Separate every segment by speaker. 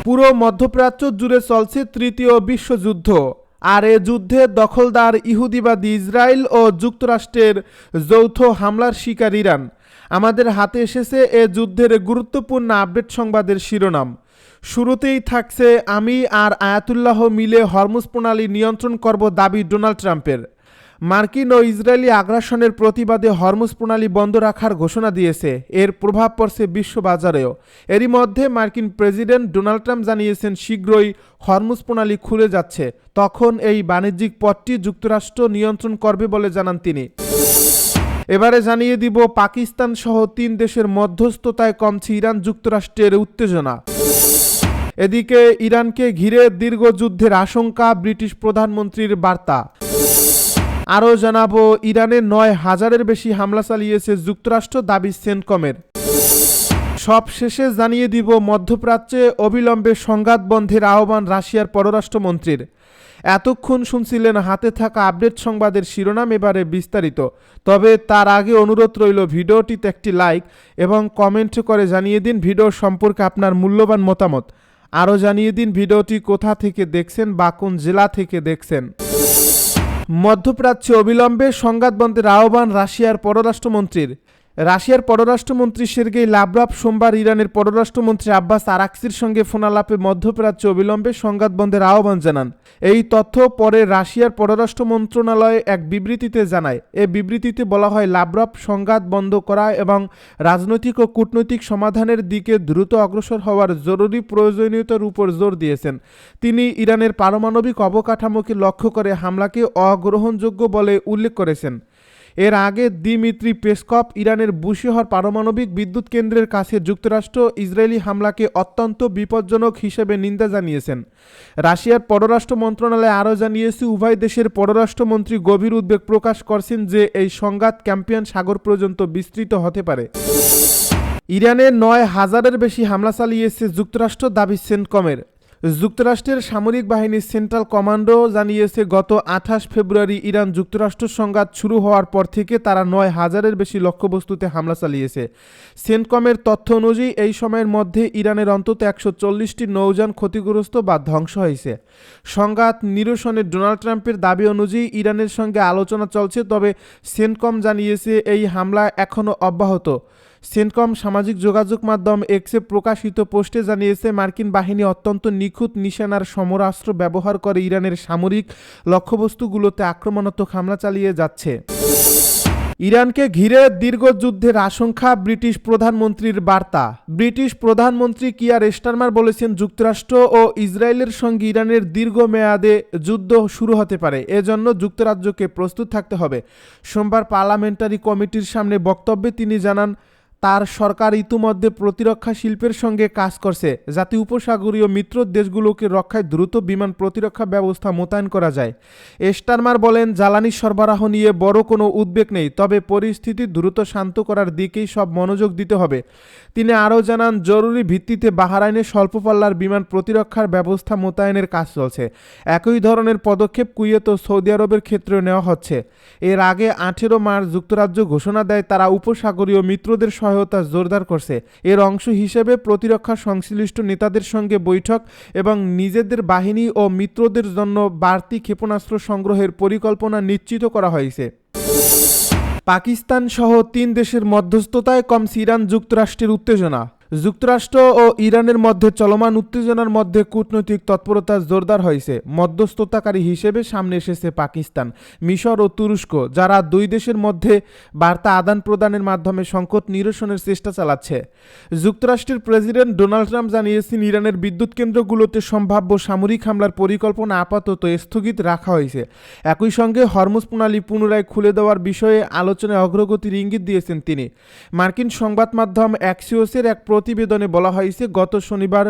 Speaker 1: পুরো মধ্যপ্রাচ্য জুড়ে চলছে তৃতীয় বিশ্বযুদ্ধ, আর এ যুদ্ধে দখলদার ইহুদিবাদী ইসরায়েল ও যুক্তরাষ্ট্রের যৌথ হামলার শিকার ইরান। আমাদের হাতে এসেছে এ যুদ্ধের গুরুত্বপূর্ণ আপডেট সংবাদের শিরোনাম। শুরুতেই থাকছে আমি আর আয়াতুল্লাহ মিলে হরমুজ প্রণালী নিয়ন্ত্রণ করব দাবি ডোনাল্ড ট্রাম্পের। মার্কিন ও ইসরায়েলি আগ্রাসনের প্রতিবাদে হরমুজ প্রণালী বন্ধ রাখার ঘোষণা দিয়েছে। এর প্রভাব পড়ছে বিশ্ব বাজারেও। এরই মধ্যে মার্কিন প্রেসিডেন্ট ডোনাল্ড ট্রাম্প জানিয়েছেন শীঘ্রই হরমুজ প্রণালী খুলে যাচ্ছে, তখন এই বাণিজ্যিক পথটি যুক্তরাষ্ট্র নিয়ন্ত্রণ করবে বলে জানান তিনি। এবারে জানিয়ে দিব পাকিস্তান সহ 3 দেশের মধ্যস্থতায় কমছে ইরান যুক্তরাষ্ট্রের উত্তেজনা। এদিকে ইরানকে ঘিরে দীর্ঘ যুদ্ধের আশঙ্কা, ব্রিটিশ প্রধানমন্ত্রীর বার্তা। আরও জানাবো ইরানে 9,000-এর বেশি হামলা চালিয়েছে যুক্তরাষ্ট্র, দাবি সেন্টকমের। সব শেষে জানিয়ে দিব মধ্যপ্রাচ্যে অবিলম্বে সংঘাত বন্ধের আহ্বান রাশিয়ার পররাষ্ট্রমন্ত্রীর। এতক্ষণ শুনছিলেন হাতে থাকা আপডেট সংবাদের শিরোনাম, এবারে বিস্তারিত। তবে তার আগে অনুরোধ রইল ভিডিওটিতে একটি লাইক এবং কমেন্ট করে জানিয়ে দিন ভিডিও সম্পর্কে আপনার মূল্যবান মতামত। আরও জানিয়ে দিন ভিডিওটি কোথা থেকে দেখছেন বা কোন জেলা থেকে দেখছেন। মধ্যপ্রাচ্যে অবিলম্বে সংঘাত বন্ধের আহ্বান রাশিয়ার পররাষ্ট্রমন্ত্রীর। রাশিয়ার পররাষ্ট্রমন্ত্রী সের্গেই লাভরভ সোমবার ইরানের পররাষ্ট্রমন্ত্রী আব্বাস আরাকচির সঙ্গে ফোনালাপে মধ্যপ্রাচ্যে অবিলম্বে সংঘাত বন্ধের আহ্বান জানান। এই তথ্য পরে রাশিয়ার পররাষ্ট্র মন্ত্রণালয় এক বিবৃতিতে জানায়। এ বিবৃতিতে বলা হয়, লাভরভ সংঘাত বন্ধ করা এবং রাজনৈতিক ও কূটনৈতিক সমাধানের দিকে দ্রুত অগ্রসর হওয়ার জরুরি প্রয়োজনীয়তার উপর জোর দিয়েছেন। তিনি ইরানের পারমাণবিক অবকাঠামোকে লক্ষ্য করে হামলাকে অগ্রহণযোগ্য বলে উল্লেখ করেছেন। এর আগে দিমিত্রি পেসকভ ইরানের বুশেহর পারমাণবিক বিদ্যুৎ কেন্দ্রের কাছে যুক্তরাষ্ট্র ইসরায়েলি হামলাকে অত্যন্ত বিপজ্জনক হিসেবে নিন্দা জানিয়েছেন। রাশিয়ার পররাষ্ট্র মন্ত্রণালয় আরও জানিয়েছে, উভয় দেশের পররাষ্ট্রমন্ত্রী গভীর উদ্বেগ প্রকাশ করছেন যে এই সংঘাত ক্যাস্পিয়ান সাগর পর্যন্ত বিস্তৃত হতে পারে। ইরানে 9,000-এর বেশি হামলা চালিয়েছে যুক্তরাষ্ট্র, দাবি সেন্টকমের। যুক্তরাষ্ট্রের সামরিক বাহিনীর সেন্ট্রাল কমান্ডো জানিয়েছে, গত 28 ফেব্রুয়ারি ইরান যুক্তরাষ্ট্র সংঘাত শুরু হওয়ার পর থেকে তারা 9,000-এর বেশি লক্ষ্যবস্তুতে হামলা চালিয়েছে। সেন্টকমের তথ্য অনুযায়ী এই সময়ের মধ্যে ইরানের অন্তত 140টি নৌযান ক্ষতিগ্রস্ত বা ধ্বংস হয়েছে। সংঘাত নিরসনে ডোনাল্ড ট্রাম্পের দাবি অনুযায়ী ইরানের সঙ্গে আলোচনা চলছে, তবে সেন্টকম জানিয়েছে এই হামলা এখনও অব্যাহত। সেন্টকম সামাজিক যোগাযোগ মাধ্যম এক্সে প্রকাশিত পোস্টে জানিয়েছে, মার্কিন বাহিনী অত্যন্ত নিখুঁত নিশানার সমরাস্ত্র ব্যবহার করে ইরানের সামরিক লক্ষ্যবস্তুগুলোতে আক্রমণাত্মক হামলা চালিয়ে যাচ্ছে। ইরানকে ঘিরে দীর্ঘ যুদ্ধের আশঙ্কা, ব্রিটিশ প্রধানমন্ত্রীর বার্তা। ব্রিটিশ প্রধানমন্ত্রী কিয়ার স্টারমার বলেছেন, যুক্তরাষ্ট্র ও ইসরায়েলের সঙ্গে ইরানের দীর্ঘমেয়াদে যুদ্ধ শুরু হতে পারে, এজন্য যুক্তরাজ্যকে প্রস্তুত থাকতে হবে। সোমবার পার্লামেন্টারি কমিটির সামনে বক্তব্যে তিনি জানান, তার সরকার ইতিমধ্যে প্রতিরক্ষা শিল্পের সঙ্গে কাজ করছে যাতে উপসাগরীয় মিত্র দেশগুলোকে রক্ষায় দ্রুত বিমান প্রতিরক্ষা ব্যবস্থা মোতায়েন করা যায়। স্টারমার বলেন, জ্বালানি সরবরাহ নিয়ে বড় কোনো উদ্বেগ নেই, তবে পরিস্থিতি দ্রুত শান্ত করার দিকেই সব মনোযোগ দিতে হবে। তিনি আরও জানান, জরুরি ভিত্তিতে বাহরাইনে স্বল্প পাল্লার বিমান প্রতিরক্ষার ব্যবস্থা মোতায়েনের কাজ চলছে। একই ধরনের পদক্ষেপ কুয়েত ও সৌদি আরবের ক্ষেত্রেও নেওয়া হচ্ছে। এর আগে 18 মার্চ যুক্তরাজ্য ঘোষণা দেয় তারা উপসাগরীয় মিত্রদের সহায়তা জোরদার করছে। এর অংশ হিসেবে প্রতিরক্ষা সংশ্লিষ্ট নেতাদের সঙ্গে বৈঠক এবং নিজেদের বাহিনী ও মিত্রদের জন্য বাড়তি ক্ষেপণাস্ত্র সংগ্রহের পরিকল্পনা নিশ্চিত করা হয়েছে। পাকিস্তান সহ 3 দেশের মধ্যস্থতায় কমছে ইরান যুক্তরাষ্ট্রের উত্তেজনা। যুক্তরাষ্ট্র ও ইরানের মধ্যে চলমান উত্তেজনার মধ্যে কূটনৈতিক তৎপরতা জোরদার হয়েছে। মধ্যস্থতাকারী হিসেবে সামনে এসেছে পাকিস্তান, মিশর ও তুরস্ক, যারা দুই দেশের মধ্যে বার্তা আদান প্রদানের মাধ্যমে সংকট নিরসনের চেষ্টা চালাচ্ছে। যুক্তরাষ্ট্রের প্রেসিডেন্ট ডোনাল্ড ট্রাম্প জানিয়েছেন, ইরানের বিদ্যুৎ কেন্দ্রগুলোতে সম্ভাব্য সামরিক হামলার পরিকল্পনা আপাতত স্থগিত রাখা হয়েছে। একই সঙ্গে হরমুজ প্রণালী পুনরায় খুলে দেওয়ার বিষয়ে আলোচনায় অগ্রগতির ইঙ্গিত দিয়েছেন তিনি। মার্কিন সংবাদ মাধ্যম অ্যাক্সিওসের এক প্রতিবেদনে বলা হয়েছে, গত শনিবার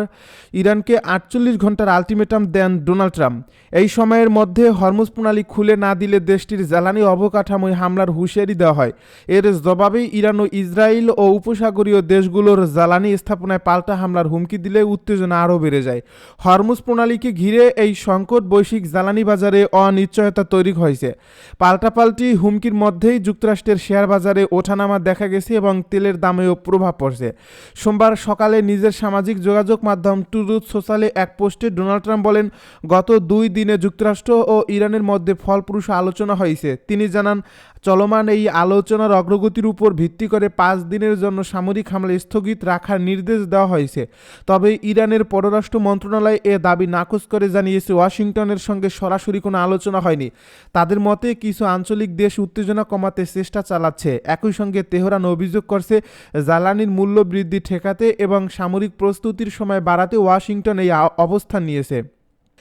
Speaker 1: ইরানকে 48 ঘন্টার আলটিমেটাম দেন ডোনাল্ড ট্রাম্প। এই সময়ের মধ্যে হরমুজ প্রণালী খুলে না দিলে দেশটির জ্বালানি অবকাঠামোয় হামলার হুঁশিয়ারি দেওয়া হয়। এর জবাবেই ইরান ও ইসরায়েল ও উপসাগরীয় দেশগুলোর জ্বালানি স্থাপনায় পাল্টা হামলার হুমকি দিলে উত্তেজনা আরও বেড়ে যায়। হরমুজ প্রণালীকে ঘিরে এই সংকট বৈশ্বিক জ্বালানি বাজারে অনিশ্চয়তা তৈরি হয়েছে। পাল্টাপাল্টি হুমকির মধ্যেই যুক্তরাষ্ট্রের শেয়ার বাজারে ওঠানামা দেখা গেছে এবং তেলের দামেও প্রভাব পড়ছে। সোমবার সোমবার সকালে নিজের সামাজিক যোগাযোগ মাধ্যম ট্রুথ সোশ্যালে এক পোস্টে ডোনাল্ড ট্রাম্প বলেন, গত 2 দিনে যুক্তরাষ্ট্র ও ইরানের মধ্যে ফলপ্রসূ আলোচনা হয়েছে। তিনি জানান, চলমান এই আলোচনার অগ্রগতির উপর ভিত্তি করে 5 দিনের জন্য সামরিক হামলা স্থগিত রাখার নির্দেশ দেওয়া হয়েছে। তবে ইরানের পররাষ্ট্র মন্ত্রণালয় এ দাবি নাকচ করে জানিয়েছে, ওয়াশিংটনের সঙ্গে সরাসরি কোনো আলোচনা হয়নি। তাদের মতে কিছু আঞ্চলিক দেশ উত্তেজনা কমাতে চেষ্টা চালাচ্ছে। একই সঙ্গে তেহরান অভিযোগ করছে, জ্বালানির মূল্য বৃদ্ধি ঠেকাতে এবং সামরিক প্রস্তুতির সময় বাড়াতে ওয়াশিংটন এই অবস্থান নিয়েছে।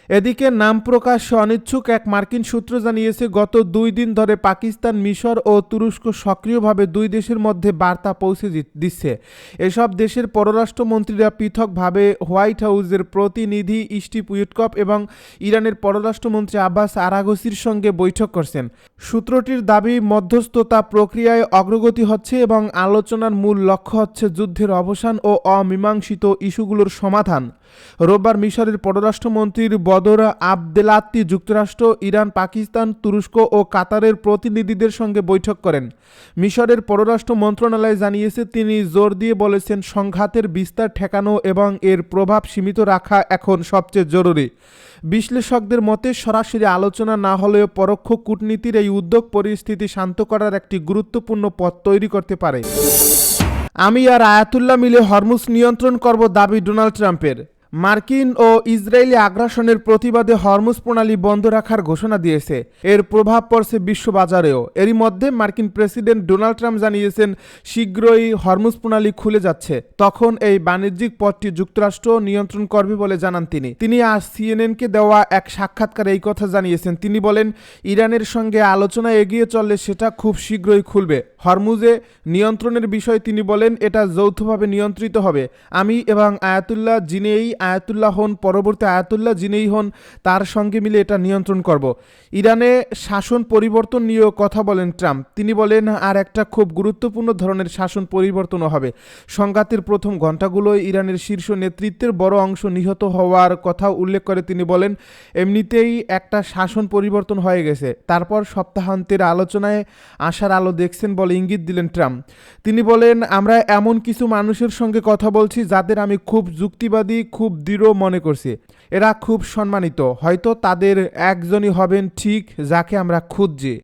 Speaker 1: এদিকে নাম প্রকাশে অনিচ্ছুক এক মার্কিন সূত্র জানিয়েছে, গত 2 দিন ধরে পাকিস্তান, মিশর ও তুরস্ক সক্রিয়ভাবে 2 দেশের মধ্যে বার্তা পৌঁছে দিচ্ছে। এসব দেশের পররাষ্ট্রমন্ত্রীরা পৃথকভাবে হোয়াইট হাউসের প্রতিনিধি স্টিভ উইটকফ এবং ইরানের পররাষ্ট্রমন্ত্রী আব্বাস আরাগচির সঙ্গে বৈঠক করছেন। সূত্রটির দাবি, মধ্যস্থতা প্রক্রিয়ায় অগ্রগতি হচ্ছে এবং আলোচনার মূল লক্ষ্য হচ্ছে যুদ্ধের অবসান ও অমীমাংসিত ইস্যুগুলোর সমাধান। রোববার মিশরের পররাষ্ট্রমন্ত্রীর বদর আবদেলাত্তি যুক্তরাষ্ট্র, ইরান, পাকিস্তান, তুরস্ক ও কাতারের প্রতিনিধিদের সঙ্গে বৈঠক করেন। মিশরের পররাষ্ট্র মন্ত্রণালয় জানিয়েছে, তিনি জোর দিয়ে বলেছেন, সংঘাতের বিস্তার ঠেকানো এবং এর প্রভাব সীমিত রাখা এখন সবচেয়ে জরুরি। বিশ্লেষকদের মতে, সরাসরি আলোচনা না হলেও পরোক্ষ কূটনীতির এই উদ্যোগ পরিস্থিতি শান্ত করার একটি গুরুত্বপূর্ণ পথ তৈরি করতে পারে। আমি আর আয়াতুল্লাহ মিলে হরমুজ নিয়ন্ত্রণ করব, দাবি ডোনাল্ড ট্রাম্পের। মার্কিন ও ইসরায়েলি আগ্রাসনের প্রতিবাদে হরমুজ প্রণালী বন্ধ রাখার ঘোষণা দিয়েছে। এর প্রভাব পড়ছে বিশ্ববাজারেও। এরই মধ্যে মার্কিন প্রেসিডেন্ট ডোনাল্ড ট্রাম্প জানিয়েছেন, শীঘ্রই হরমুজ প্রণালী খুলে যাচ্ছে। তখন এই বাণিজ্যিক পথটি যুক্তরাষ্ট্র নিয়ন্ত্রণ করবে বলে জানান তিনি আজ সিএনএনকে দেওয়া এক সাক্ষাৎকারে এই কথা জানিয়েছেন। তিনি বলেন, ইরানের সঙ্গে আলোচনা এগিয়ে চললে সেটা খুব শীঘ্রই খুলবে। হরমুজে নিয়ন্ত্রণের বিষয়ে তিনি বলেন, এটা যৌথভাবে নিয়ন্ত্রিত হবে। আমি এবং আয়াতুল্লাহ যিনিই আয়াতুল্লাহ হন, পরবর্তী আয়াতুল্লাহ যিনিই হন, তার সঙ্গে মিলে এটা নিয়ন্ত্রণ করব। ইরানে শাসন পরিবর্তন নিয়েও কথা বলেন ট্রাম্প। তিনি বলেন, আর একটা খুব গুরুত্বপূর্ণ ধরনের শাসন পরিবর্তনও হবে। সংঘাতের প্রথম ঘণ্টাগুলোয় ইরানের শীর্ষ নেতৃত্বের বড় অংশ নিহত হওয়ার কথা উল্লেখ করে তিনি বলেন, এমনিতেই একটা শাসন পরিবর্তন হয়ে গেছে। তারপর সপ্তাহান্তের আলোচনায় আসার আলো দেখছেন বলে ইঙ্গিত দিলেন ট্রাম্প। তিনি বলেন, আমরা এমন কিছু মানুষের সঙ্গে কথা বলছি যাদের আমি খুব যুক্তিবাদী, খুব দৃঢ় মনে করছি। এরা খুব সম্মানিত। হয়তো তাদের একজনই হবেন ঠিক যাকে আমরা খুঁজছি।